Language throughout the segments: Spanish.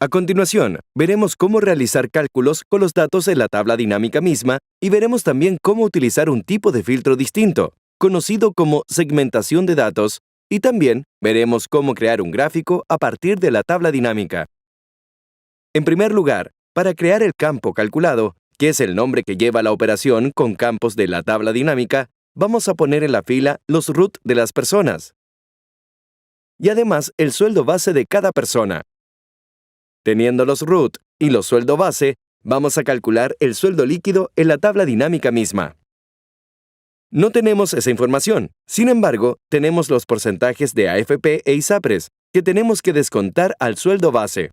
A continuación, veremos cómo realizar cálculos con los datos en la tabla dinámica misma y veremos también cómo utilizar un tipo de filtro distinto, conocido como segmentación de datos, y también veremos cómo crear un gráfico a partir de la tabla dinámica. En primer lugar, para crear el campo calculado, que es el nombre que lleva la operación con campos de la tabla dinámica, vamos a poner en la fila los root de las personas y además el sueldo base de cada persona. Teniendo los root y los sueldo base, vamos a calcular el sueldo líquido en la tabla dinámica misma. No tenemos esa información, sin embargo, tenemos los porcentajes de AFP e ISAPRES, que tenemos que descontar al sueldo base.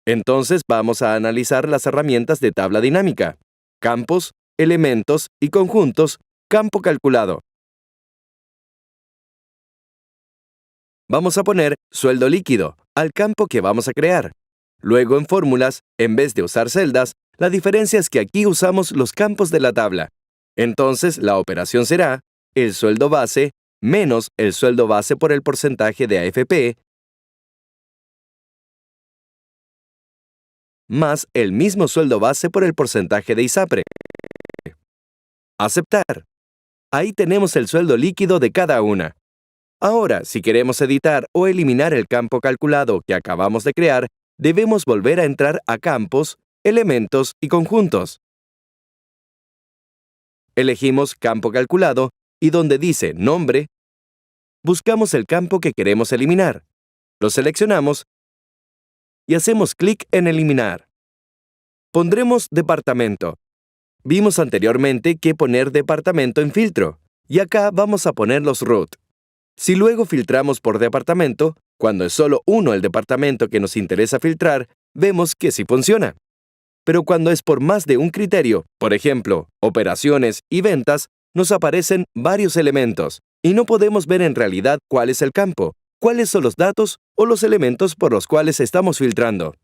Entonces vamos a analizar las herramientas de tabla dinámica: campos, elementos y conjuntos, campo calculado. Vamos a poner sueldo líquido al campo que vamos a crear. Luego en fórmulas, en vez de usar celdas, la diferencia es que aquí usamos los campos de la tabla. Entonces la operación será el sueldo base menos el sueldo base por el porcentaje de AFP más el mismo sueldo base por el porcentaje de ISAPRE. Aceptar. Ahí tenemos el sueldo líquido de cada una. Ahora, si queremos editar o eliminar el campo calculado que acabamos de crear, debemos volver a entrar a campos, elementos y conjuntos. Elegimos campo calculado y donde dice nombre, buscamos el campo que queremos eliminar. Lo seleccionamos y hacemos clic en eliminar. Pondremos departamento. Vimos anteriormente que poner departamento en filtro, y acá vamos a poner los root. Si luego filtramos por departamento, cuando es solo uno el departamento que nos interesa filtrar, vemos que sí funciona. Pero cuando es por más de un criterio, por ejemplo, operaciones y ventas, nos aparecen varios elementos, y no podemos ver en realidad cuál es el campo, cuáles son los datos o los elementos por los cuales estamos filtrando.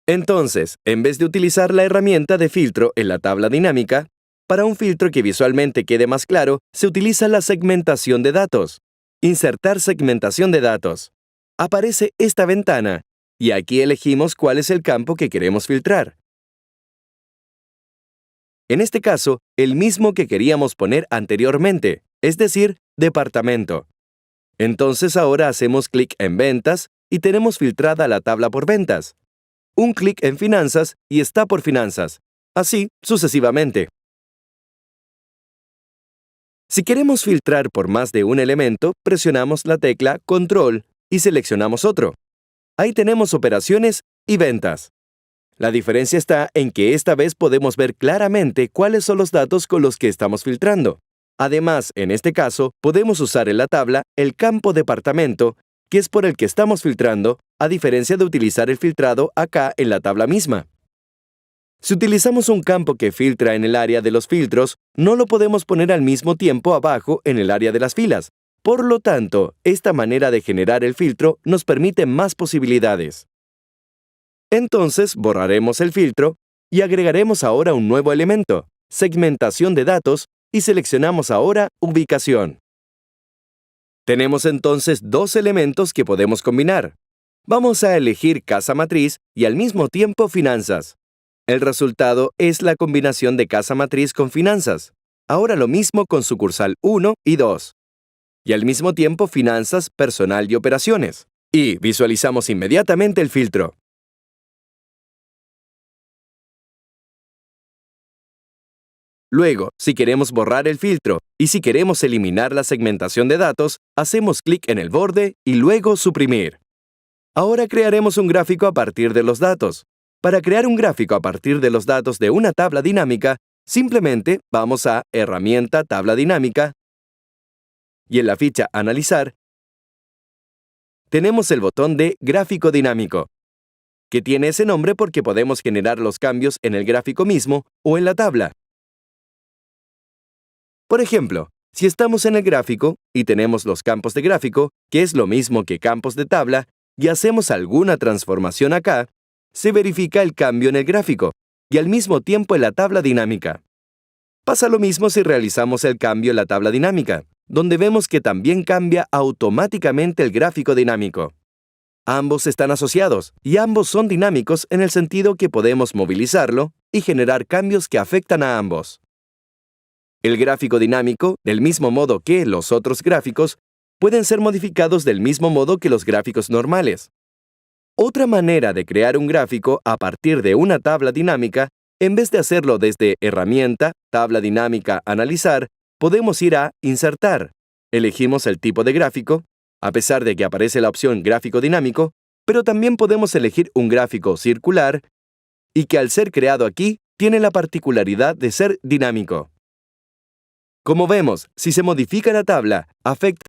Entonces, en vez de utilizar la herramienta de filtro en la tabla dinámica, para un filtro que visualmente quede más claro, se utiliza la segmentación de datos. Insertar segmentación de datos. Aparece esta ventana, y aquí elegimos cuál es el campo que queremos filtrar. En este caso, el mismo que queríamos poner anteriormente, es decir, departamento. Entonces ahora hacemos clic en ventas y tenemos filtrada la tabla por ventas. Un clic en finanzas y está por finanzas. Así sucesivamente. Si queremos filtrar por más de un elemento, presionamos la tecla Control y seleccionamos otro. Ahí tenemos operaciones y ventas. La diferencia está en que esta vez podemos ver claramente cuáles son los datos con los que estamos filtrando. Además, en este caso, podemos usar en la tabla el campo departamento, que es por el que estamos filtrando, a diferencia de utilizar el filtrado acá en la tabla misma. Si utilizamos un campo que filtra en el área de los filtros, no lo podemos poner al mismo tiempo abajo en el área de las filas. Por lo tanto, esta manera de generar el filtro nos permite más posibilidades. Entonces, borraremos el filtro y agregaremos ahora un nuevo elemento, segmentación de datos, y seleccionamos ahora ubicación. Tenemos entonces dos elementos que podemos combinar. Vamos a elegir casa matriz y al mismo tiempo finanzas. El resultado es la combinación de casa matriz con finanzas. Ahora lo mismo con sucursal 1 y 2. Y al mismo tiempo finanzas, personal y operaciones. Y visualizamos inmediatamente el filtro. Luego, si queremos borrar el filtro y si queremos eliminar la segmentación de datos, hacemos clic en el borde y luego suprimir. Ahora crearemos un gráfico a partir de los datos. Para crear un gráfico a partir de los datos de una tabla dinámica, simplemente vamos a Herramienta Tabla Dinámica y en la ficha Analizar tenemos el botón de Gráfico Dinámico, que tiene ese nombre porque podemos generar los cambios en el gráfico mismo o en la tabla. Por ejemplo, si estamos en el gráfico y tenemos los campos de gráfico, que es lo mismo que campos de tabla, y hacemos alguna transformación acá, se verifica el cambio en el gráfico y al mismo tiempo en la tabla dinámica. Pasa lo mismo si realizamos el cambio en la tabla dinámica, donde vemos que también cambia automáticamente el gráfico dinámico. Ambos están asociados y ambos son dinámicos en el sentido que podemos movilizarlo y generar cambios que afectan a ambos. El gráfico dinámico, del mismo modo que los otros gráficos, pueden ser modificados del mismo modo que los gráficos normales. Otra manera de crear un gráfico a partir de una tabla dinámica, en vez de hacerlo desde Herramienta, Tabla dinámica, Analizar, podemos ir a Insertar. Elegimos el tipo de gráfico, a pesar de que aparece la opción Gráfico dinámico, pero también podemos elegir un gráfico circular y que al ser creado aquí, tiene la particularidad de ser dinámico. Como vemos, si se modifica la tabla, afecta